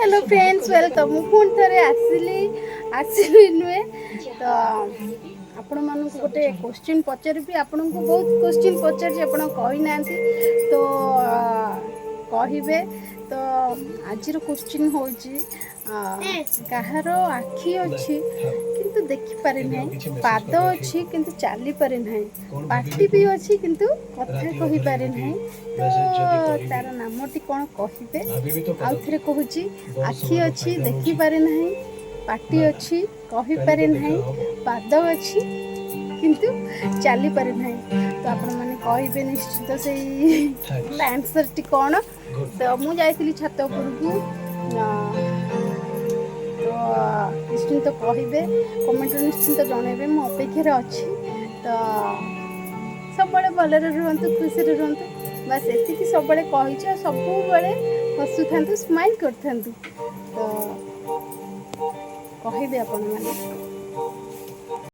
Hello friends welcome पुणी थे आसली नुहे तो आपण मानक गोटे क्वेश्चन पचारि आपण को बहुत क्वेश्चन पचारि आप कही ना तो कहे तो आज क्वेश्चन हूँ कहार आखि अच्छी किंतु देखि पारे ना पाद अच्छी किंतु चली पारे ना पार्टी भी अच्छी किंतु कथा कही पारे ना तो तार नामटी कौन कहे आउ थे कहूँ आखि अच्छी देखि पारे ना पार्टी अच्छी कही पारे ना पाद अच्छी किंतु चली पारे ना तो आपण मैंने कहे निश्चित से आंसर टी कौन तो मुझे जाइली छात उपरकू तो निश्चिंत कहे कमेंट निश्चिंत जनइबे मो अपेक्षार अच्छी तो सब भले रुहतु खुशी रुहतु बस एति सब कही सब हसु था स्माइल कर तो कहे आपण मैंने।